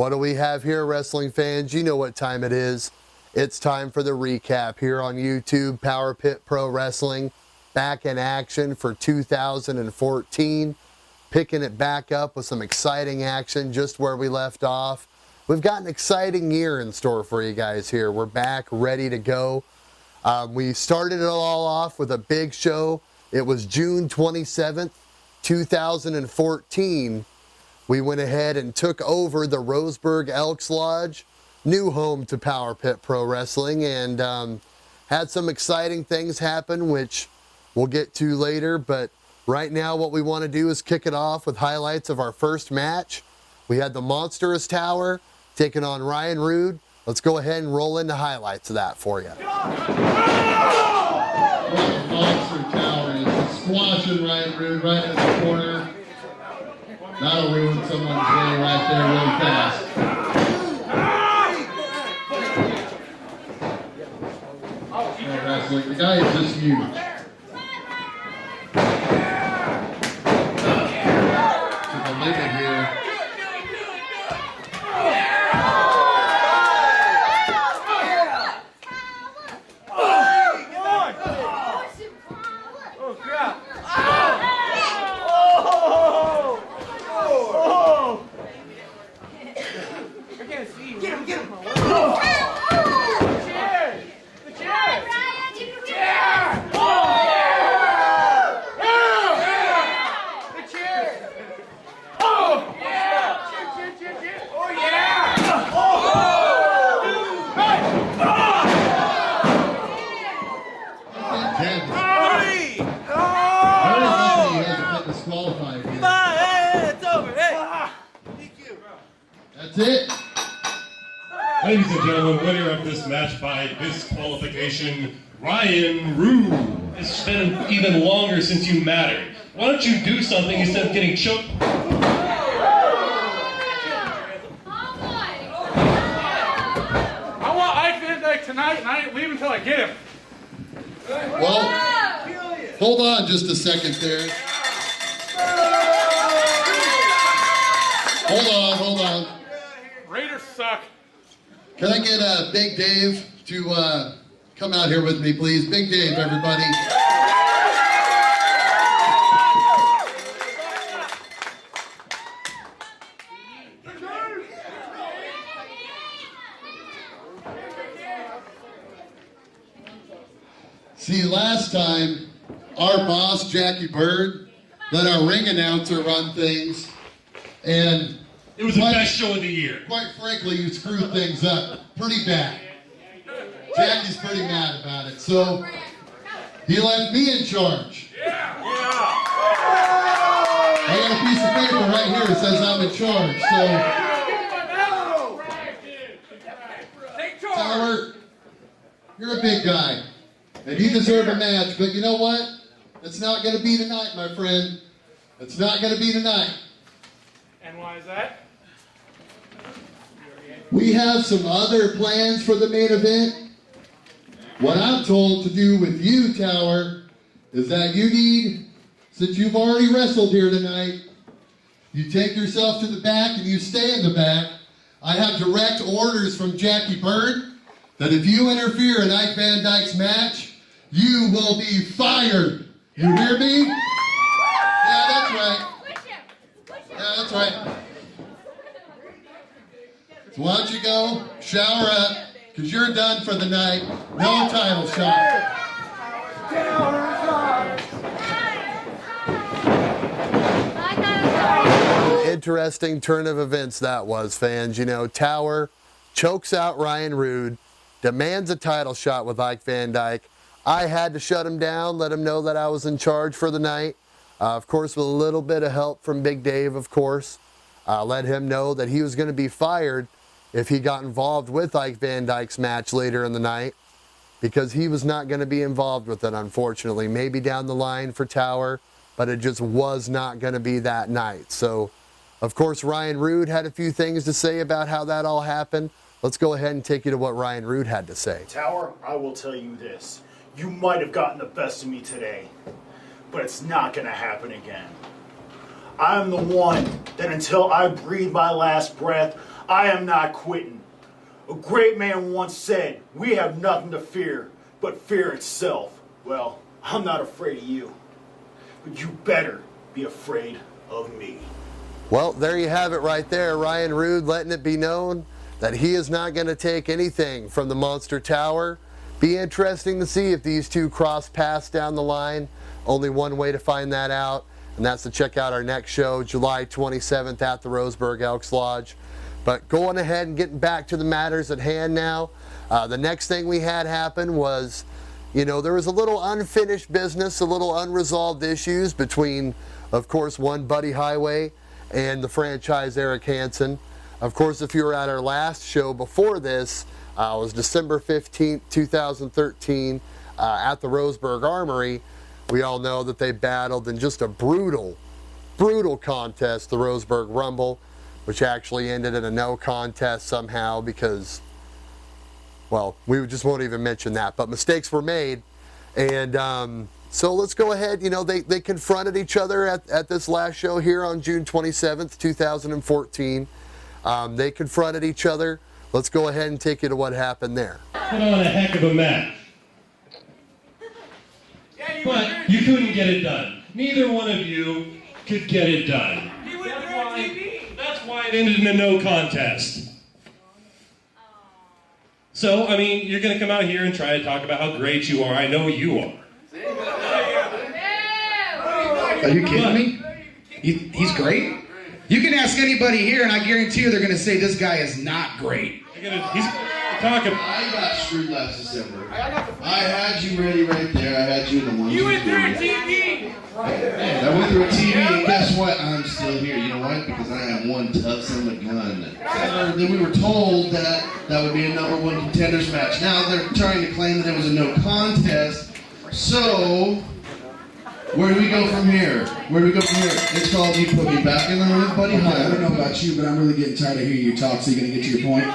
what do we have here, wrestling fans? You know what time it is. It's time for the recap here on YouTube. Power Pit Pro Wrestling back in action for 2014. Picking it back up with some exciting action just where we left off. We've got an exciting year in store for you guys here. We're back ready to go. We started it all off with a big show. It was June 27th, 2014. We went ahead and took over the Roseburg Elks Lodge, new home to Power Pit Pro Wrestling, and had some exciting things happen, which we'll get to later. But right now what we want to do is kick it off with highlights of our first match. We had the Monstrous Tower taking on Ryan Rude. Let's go ahead and roll into highlights of that for you. Monster Tower is squashing Ryan Rude right in the corner. That'll ruin someone's day right there really fast. Wrestling. The guy is just huge. To the limit here. That's it. Ladies and gentlemen, winner of this match by disqualification, Ryan Rude. It's been even longer since you mattered. Why don't you do something instead of getting choked? I want Ike Van Dyke tonight, and I ain't leaving until I get him. Well, hold on just a second there. Hold on. Raiders suck. Can I get Big Dave to come out here with me, please? Big Dave, everybody. See, last time, our boss, Jackie Bird, let our ring announcer run things, and it was the best show of the year. Quite frankly, you screwed things up pretty bad. Jackie's pretty mad about it, so he left me in charge. I got a piece of paper right here that says I'm in charge, so Tower, you're a big guy, and you deserve a match, but you know what? It's not going to be tonight, my friend. It's not going to be tonight. And why is that? We have some other plans for the main event. What I'm told to do with you, Tower, is that you need, since you've already wrestled here tonight, you take yourself to the back and you stay in the back. I have direct orders from Jackie Bird that if you interfere in Ike Van Dyke's match, you will be fired. You hear me? Yeah, that's right. Yeah, that's right. So why don't you go, shower up, because you're done for the night. No title shot. Interesting turn of events that was, fans. You know, Tower chokes out Ryan Rude, demands a title shot with Ike Van Dyke. I had to shut him down, let him know that I was in charge for the night. Of course, with a little bit of help from Big Dave, of course. Let him know that he was going to be fired if he got involved with Ike Van Dyke's match later in the night, because he was not going to be involved with it, unfortunately. Maybe down the line for Tower, but it just was not going to be that night. So, of course, Ryan Rude had a few things to say about how that all happened. Let's go ahead and take you to what Ryan Rude had to say. Tower, I will tell you this. You might have gotten the best of me today, but it's not going to happen again. I'm the one that until I breathe my last breath, I am not quitting. A great man once said, we have nothing to fear but fear itself. Well, I'm not afraid of you, but you better be afraid of me. Well, there you have it right there. Ryan Rude letting it be known that he is not going to take anything from the Monster Tower. Be interesting to see if these two cross paths down the line. Only one way to find that out, and that's to check out our next show, July 27th at the Roseburg Elks Lodge. But going ahead and getting back to the matters at hand now, the next thing we had happen was, you know, there was a little unfinished business, a little unresolved issues between, of course, one Buddy Highway and the franchise Eric Hansen. Of course, if you were at our last show before this, it was December 15th, 2013, at the Roseburg Armory. We all know that they battled in just a brutal contest, the Roseburg Rumble, which actually ended in a no contest somehow because, well, we just won't even mention that, but mistakes were made. And so let's go ahead, you know, they confronted each other at this last show here on June 27th, 2014. They confronted each other. Let's go ahead and take you to what happened there. Put on a heck of a match. But you couldn't get it done. Neither one of you could get it done. That's why it ended in a no contest. So, I mean, you're going to come out here and try to talk about how great you are. I know you are. Are you kidding me? He's great? You can ask anybody here, and I guarantee you they're going to say this guy is not great. He's talking. I got screwed last December. I had you ready right there. I had you in the one. You went through a TV. Man, I went through a TV, and guess what? I'm still here. You know what? Because I have one tough son of a gun. Then we were told that that would be a #1 contenders match. Now they're trying to claim that it was a no contest. So, where do we go from here? Where do we go from here? It's called you put me back in the ring with Buddy High. I don't know about you, but I'm really getting tired of hearing you talk, so you're going to get to your point?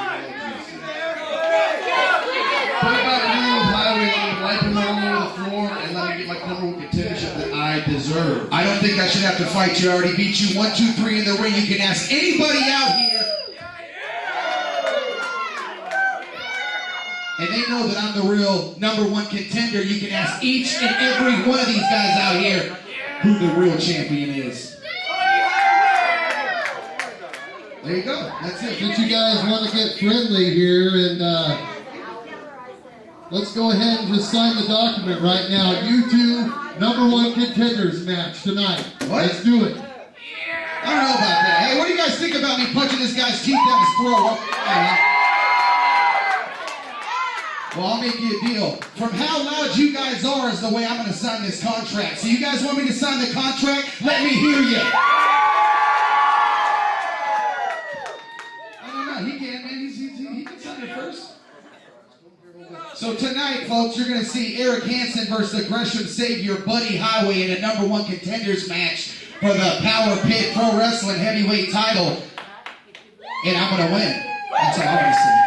Put me back in the ring with Highway, let me wipe him all over the floor, and let me get my #1 contendership that I deserve. I don't think I should have to fight you. I already beat you 1, 2, 3 in the ring. You can ask anybody out here. And they know that I'm the real #1 contender. You can ask each and every one of these guys out here who the real champion is. There you go. That's it. Since you guys want to get friendly here, and let's go ahead and just sign the document right now. You two #1 contenders match tonight. What? Let's do it. I don't know about that. Hey, what do you guys think about me punching this guy's teeth down his throat? Well, I'll make you a deal. From how loud you guys are is the way I'm going to sign this contract. So you guys want me to sign the contract? Let me hear you. I don't know. He can, man. He can sign it first. So tonight, folks, you're going to see Eric Hansen versus the Gresham Savior Buddy Highway in a #1 contenders match for the Power Pit Pro Wrestling Heavyweight title. And I'm going to win. That's all I'm going to say.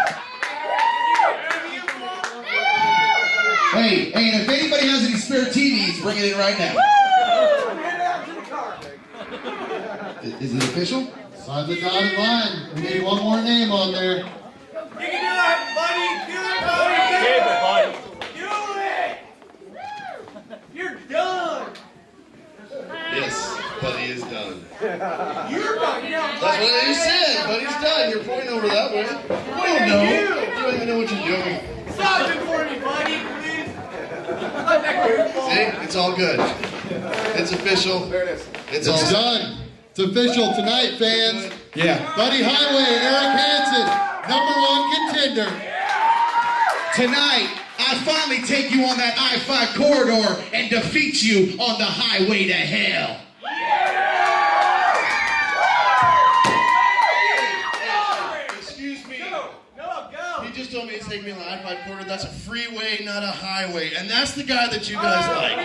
Hey, and if anybody has any spare TVs, bring it in right now. Is it official? Sign the dotted line. We need one more name on there. You can do it, buddy. Do it, buddy. Do it. You're done. Yes, Buddy is done. You're done. That's what you said. Buddy's done. You're pointing over that way. I don't know. You don't even know what you're doing. Stop it for me, buddy, please. See? It's all good. It's official. There it is. It's all done. It's official tonight, fans. Yeah. Buddy Highway, Eric Hansen, #1 contender. Tonight, I finally take you on that I-5 corridor and defeat you on the highway to hell. Excuse me. Go. He just told me to take me on the I-5 corridor. That's a freeway, not a highway. And that's the guy that you guys like.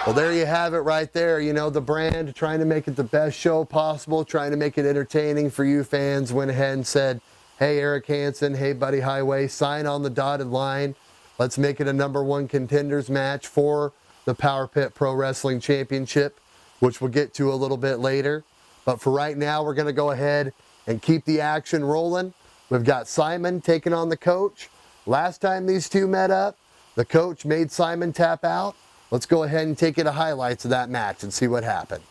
Well, there you have it right there. You know, the brand trying to make it the best show possible, trying to make it entertaining for you fans, went ahead and said, hey, Eric Hansen, hey, Buddy Highway, sign on the dotted line. Let's make it a #1 contenders match for the Power Pit Pro Wrestling Championship. which we'll get to a little bit later. But for right now, we're going to go ahead and keep the action rolling. We've got Simon taking on the coach. Last time these two met up, the coach made Simon tap out. Let's go ahead and take you to highlights of that match and see what happened.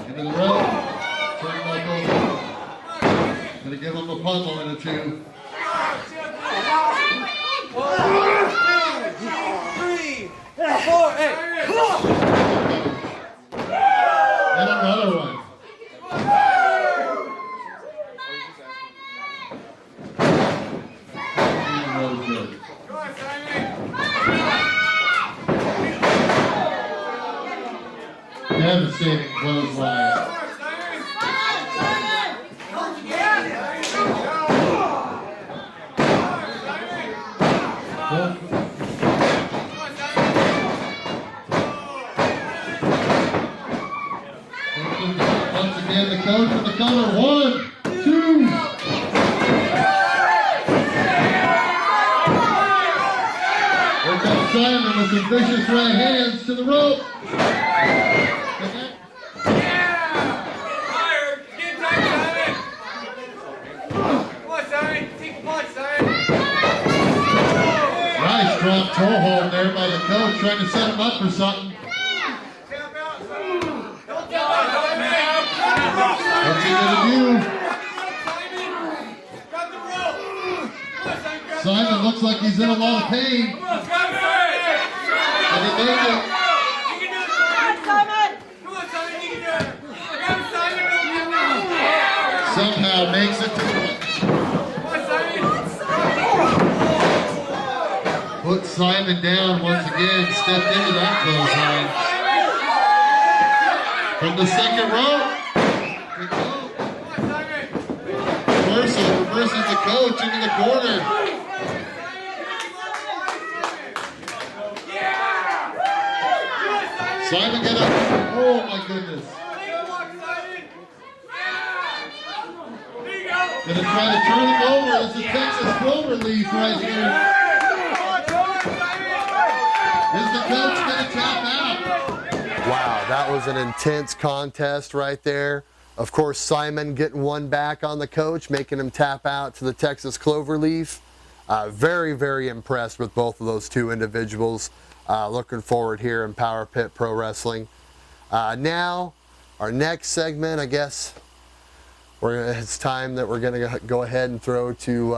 Into the rope, turn back over. Gonna give him a pummel and a two. 1, 2, 3, 4, 8. And another one. Devastating clothesline. Once again, the coach with the cover. 1, 2. Here comes Simon with some vicious right hands to the rope. Nice drop toe hold there by the coach, trying to set him up for something. What's he gonna do? Simon looks like he's in a lot of pain. And he made it. Somehow makes it to put Simon down once again, stepped into that clothesline. From the second rope. Reverses the coach into the corner. Simon get up. Oh my goodness. Gonna try to turn him over. It's a Texas clover leaf right here. Is the coach gonna tap out? Wow, that was an intense contest right there. Of course, Simon getting one back on the coach, making him tap out to the Texas Cloverleaf. Very, very impressed with both of those two individuals. Looking forward here in Power Pit Pro Wrestling. Now, our next segment, I guess, it's time that we're going to go ahead and throw to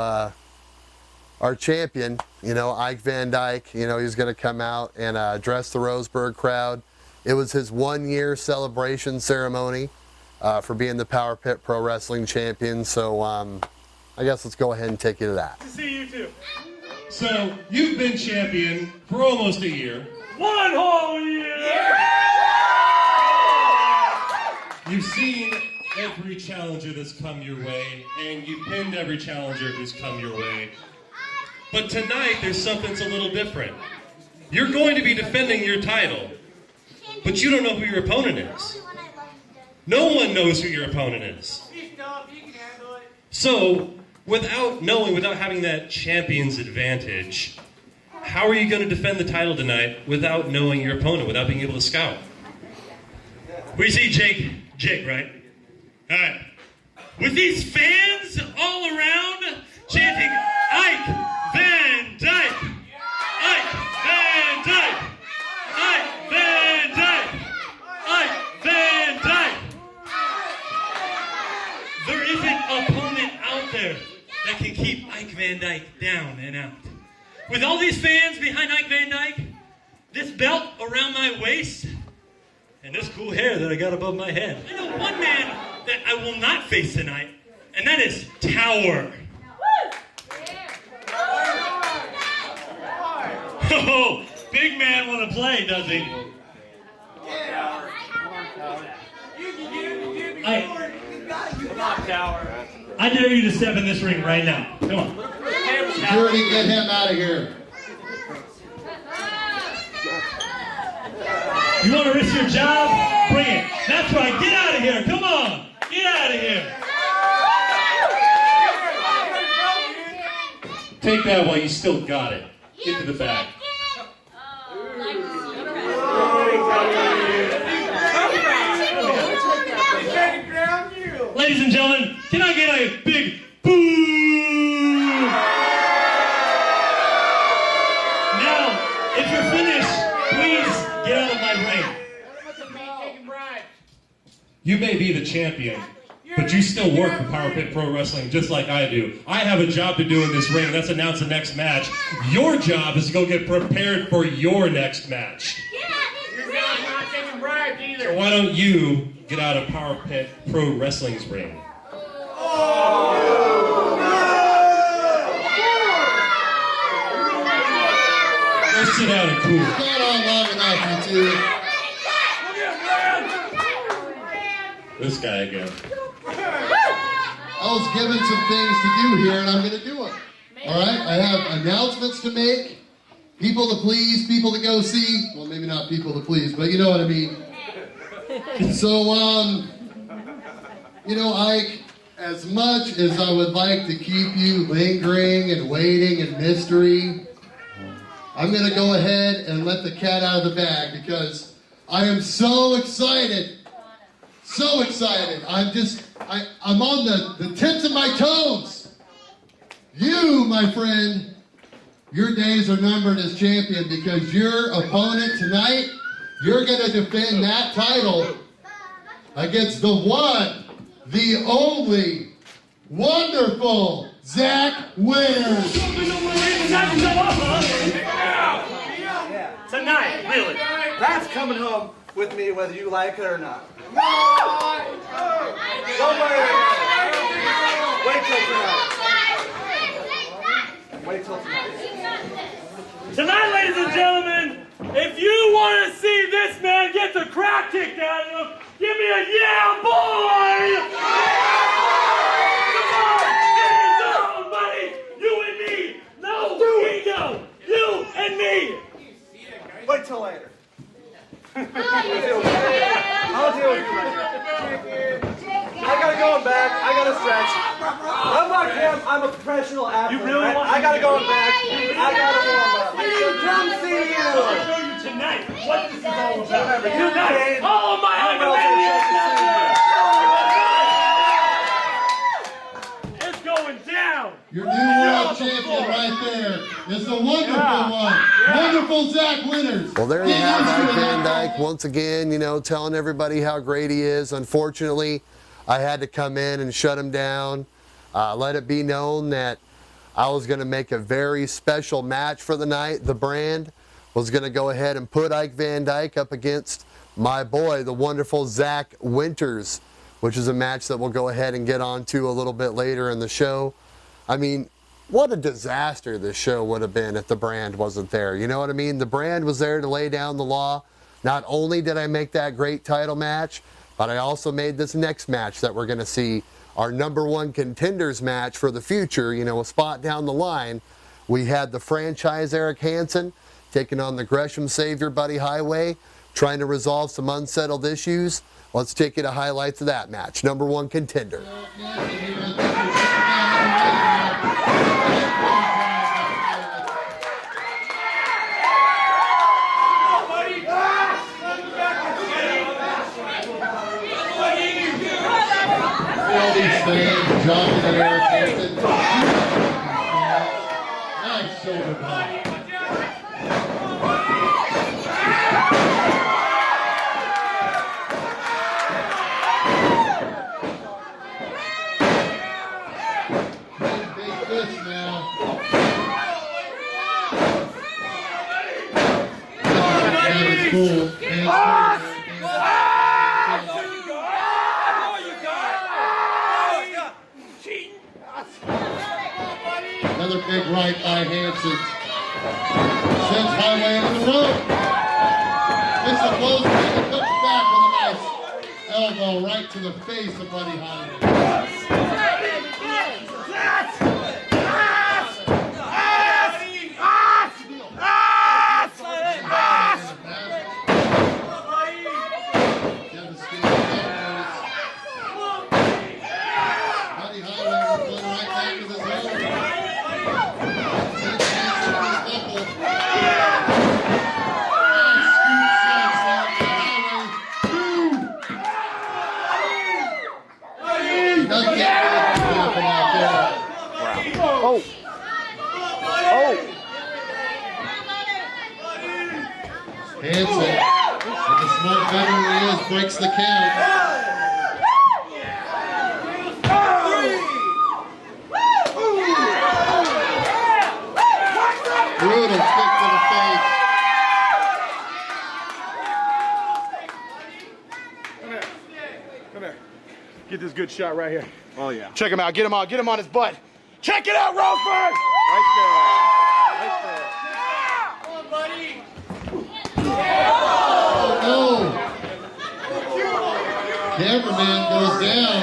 our champion, Ike Van Dyke. He's going to come out and address the Roseburg crowd. It was his 1-year celebration ceremony for being the Power Pit Pro Wrestling champion. So I guess let's go ahead and take you to that. To see you too. So, you've been champion for almost a year. 1 whole year! You've seen every challenger that's come your way, and you've pinned every challenger who's come your way. But tonight, there's something that's a little different. You're going to be defending your title, but you don't know who your opponent is. No one knows who your opponent is. So, without having that champion's advantage, how are you going to defend the title tonight without knowing your opponent, without being able to scout? We see Jake, right? All right. With these fans all around chanting, Ike Van Dyke! Ike Van Dyke! Ike Van Dyke! Ike Van Dyke! There isn't an opponent out there that can keep Ike Van Dyke down and out. With all these fans behind Ike Van Dyke, this belt around my waist, and this cool hair that I got above my head, I know one man that I will not face tonight, and that is Tower. Oh, big man want to play, does he? I dare you to step in this ring right now. Come on. Security, get him out of here. You want to risk your job? Bring it. That's right. Get out of here. Come on. Get out of here. Take that while you still got it. Into the bag. Ladies and gentlemen, can I get a big boo? Now, if you're finished, please get out of my ring. You may be the champion, but you still work for Power Pit Pro Wrestling just like I do. I have a job to do in this ring, and that's announce the next match. Your job is to go get prepared for your next match. So why don't you get out of Power Pit Pro Wrestling's ring? Go sit down and cool. Got on long enough, you two. This guy again. I was given some things to do here, and I'm going to do them. All right? I have announcements to make, people to please, people to go see. Well, maybe not people to please, but you know what I mean. So, you know, Ike, as much as I would like to keep you lingering and waiting in mystery, I'm going to go ahead and let the cat out of the bag because I am so excited. So excited. I'm on the tips of my toes. You, my friend, your days are numbered as champion because your opponent tonight, you're going to defend that title against the one, the only, wonderful Zach Winters. Tonight, really. That's coming home with me whether you like it or not. Don't worry. Wait till tonight. Wait till tonight. Tonight, ladies and gentlemen, if you want to see this man get the crap kicked out of him, give me a yeah, boy! Come on, hands up, buddy! You and me! No ego! You and me! Wait till later. I'll deal with you later. I gotta go back. I gotta stretch. I'm like him. I'm a professional athlete. You really want I gotta go back. I gotta warm up. Come see you. I'll show you tonight what this is all about. Tonight, all of my it's going down. Your new world champion right there is the wonderful one. Wonderful Zach Winters. Well, there you have Ike Van Dyke once again, you know, telling everybody how great he is. Unfortunately, I had to come in and shut him down. Let it be known that I was going to make a very special match for the night. The brand was going to go ahead and put Ike Van Dyke up against my boy, the wonderful Zach Winters, which is a match that we'll go ahead and get on to a little bit later in the show. I mean, what a disaster this show would have been if the brand wasn't there. You know what I mean? The brand was there to lay down the law. Not only did I make that great title match, but I also made this next match that we're going to see, our #1 contenders match for the future, you know, a spot down the line. We had the franchise Eric Hansen taking on the Gresham Savior Buddy Highway, trying to resolve some unsettled issues. Let's take you to highlights of that match. #1 contender. All these fans jumping at Eric Hansen. Nice shoulder block. Big fist now. That is cool. Another big right by Hansen. Sends Highway into the rope. It's a close and comes back with a nice elbow right to the face of Buddy Highway. Buddy Highway was going right back to the zone. Nothing good happened out there. Oh. Oh. Hanson, like the smart veteran he is, breaks the count. Brutal kick to the face. Come here. Get this good shot right here. Oh, yeah. Check him out. Get him on. Get him on his butt. Check it out, Roseburg! Right there. Right there. Come on, buddy. Oh, no. Cameraman goes down.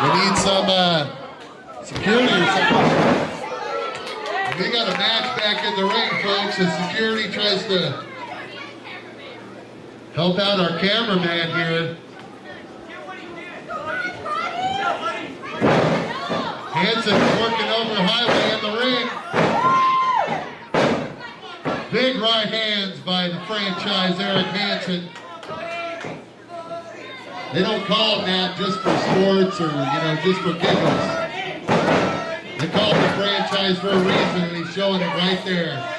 We need some security or something. We got a match back in the ring, folks, as security tries to help out our cameraman here. Hanson working over Highway in the ring. Big right hands by the franchise Eric Hanson. They don't call it that just for sports or, just for giggles. They call it the franchise for a reason, and he's showing it right there.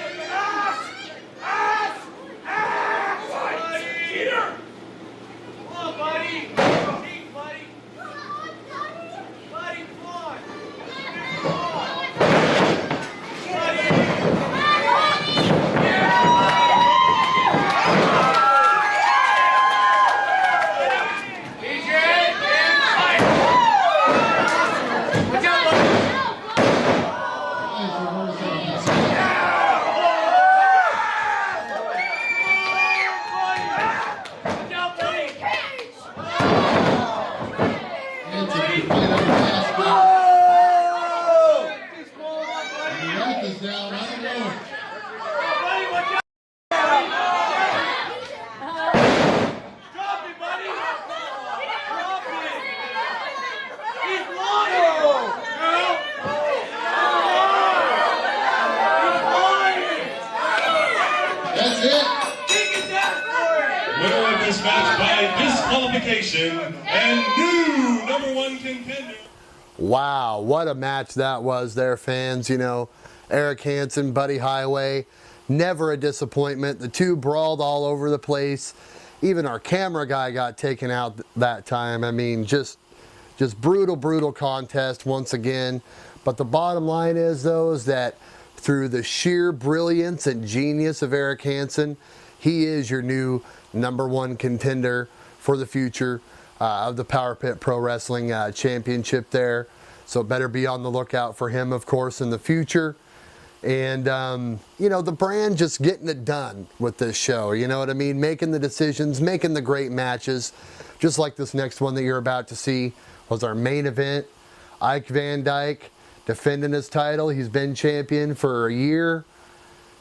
Winner of this match by disqualification and new #1 contender. Wow, what a match that was there, fans. Eric Hanson, Buddy Highway, never a disappointment. The two brawled all over the place. Even our camera guy got taken out that time. I mean, just brutal, brutal contest once again. But the bottom line is, though, is that through the sheer brilliance and genius of Eric Hanson, he is your new #1 contender for the future of the Power Pit Pro Wrestling Championship there. So better be on the lookout for him, of course, in the future. And, the brand just getting it done with this show. You know what I mean? Making the decisions, making the great matches. Just like this next one that you're about to see was our main event. Ike Van Dyke defending his title. He's been champion for a year.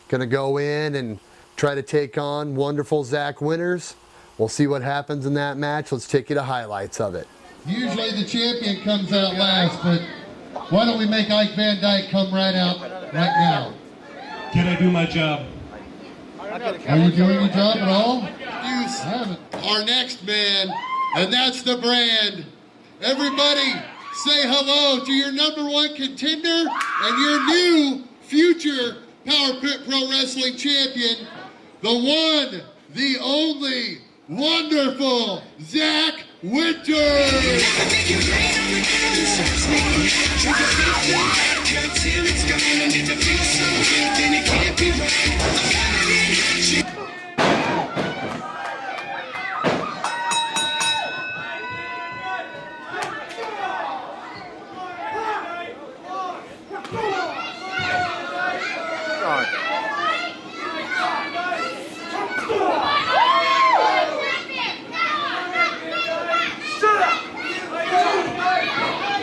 Going to go in and try to take on wonderful Zach Winters. We'll see what happens in that match. Let's take you to highlights of it. Usually the champion comes out last, but why don't we make Ike Van Dyke come right out right now? Can I do my job? Are you doing your job at all? I haven't. Our next man, and that's the brand. Everybody, say hello to your #1 contender and your new future Power Pit Pro Wrestling champion, the one, the only, wonderful Zach Winters.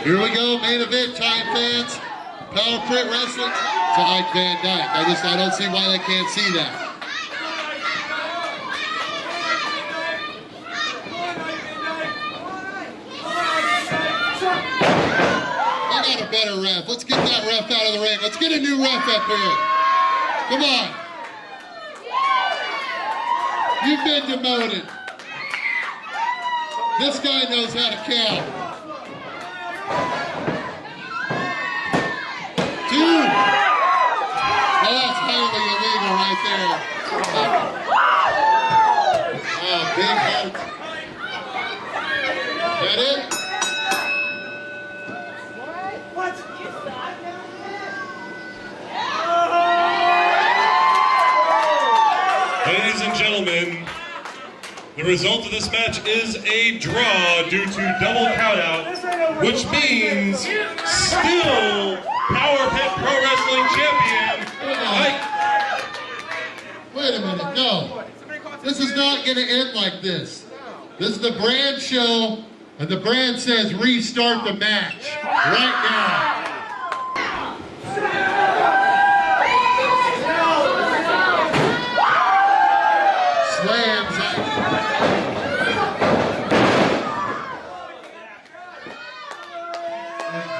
Here we go, main event time, fans. Power Pit Wrestling to Ike Van Dyke. I don't see why they can't see that. I got a better ref. Let's get that ref out of the ring. Let's get a new ref up here. Come on. You've been demoted. This guy knows how to count. 2. Oh, that's highly illegal right there. Oh, big heart. That it? Ladies and gentlemen, the result of this match is a draw due to double countout, which means still Power Pit Pro Wrestling Champion Mike. Wait a minute, no. This is not going to end like this. This is the brand show, and the brand says restart the match right now. Slams.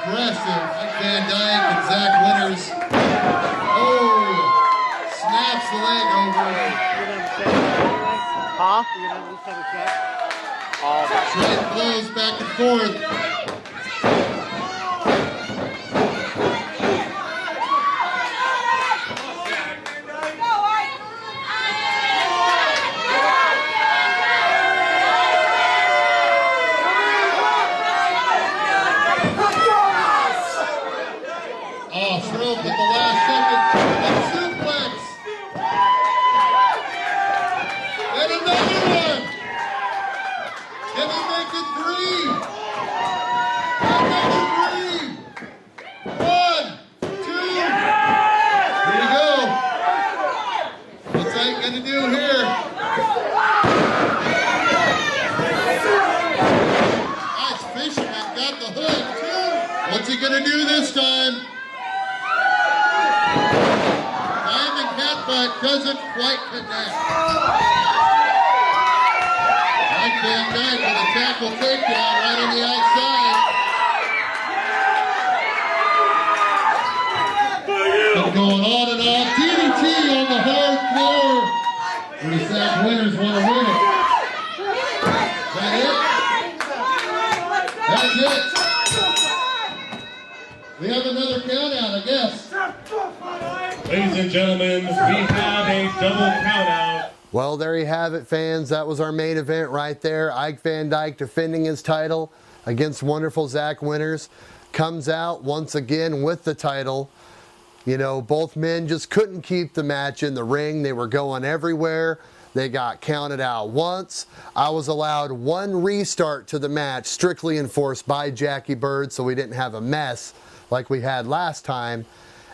Impressive. Van Dyke and Zach Winters. Oh, snaps the leg over. Huh? You're gonna at least have a check? Straight blows back and forth. Oh, thrilled at the last second. And suplex. And another one. Can he make it 3? Another 3. 1, 2. Here we go. What's Ike gonna do here? Nice fisherman got the hook too. What's he gonna do this time? Diamond headbutt doesn't quite connect. Mike Van Dyke with a tackle takedown right on the outside. Been going on and on. DDT on the hard floor. And the Zach Winters want to win it. Is that it? That's it. We have another count out, I guess. Ladies and gentlemen, we have a double countout. Well, there you have it, fans. That was our main event right there. Ike Van Dyke defending his title against wonderful Zach Winters. Comes out once again with the title. You know, both men just couldn't keep the match in the ring. They were going everywhere. They got counted out once. I was allowed 1 restart to the match, strictly enforced by Jackie Bird, so we didn't have a mess like we had last time.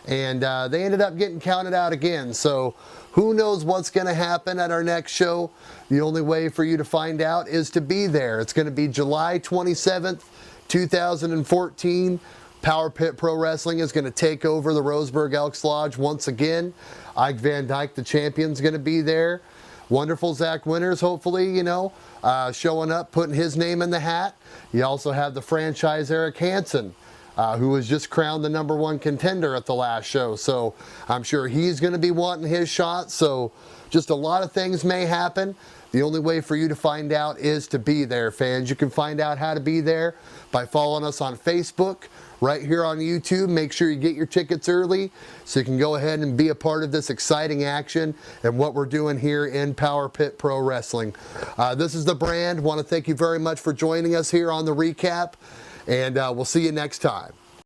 And they ended up getting counted out again. So who knows what's going to happen at our next show? The only way for you to find out is to be there. It's going to be July 27th, 2014. Power Pit Pro Wrestling is going to take over the Roseburg Elks Lodge once again. Ike Van Dyke, the champion, is going to be there. Wonderful Zach Winters, hopefully, you know, showing up, putting his name in the hat. You also have the franchise Eric Hansen, who was just crowned the #1 contender at the last show. So I'm sure he's going to be wanting his shot. So just a lot of things may happen. The only way for you to find out is to be there, fans. You can find out how to be there by following us on Facebook, right here on YouTube. Make sure you get your tickets early so you can go ahead and be a part of this exciting action and what we're doing here in Power Pit Pro Wrestling. This is the brand. Want to thank you very much for joining us here on the recap, and we'll see you next time.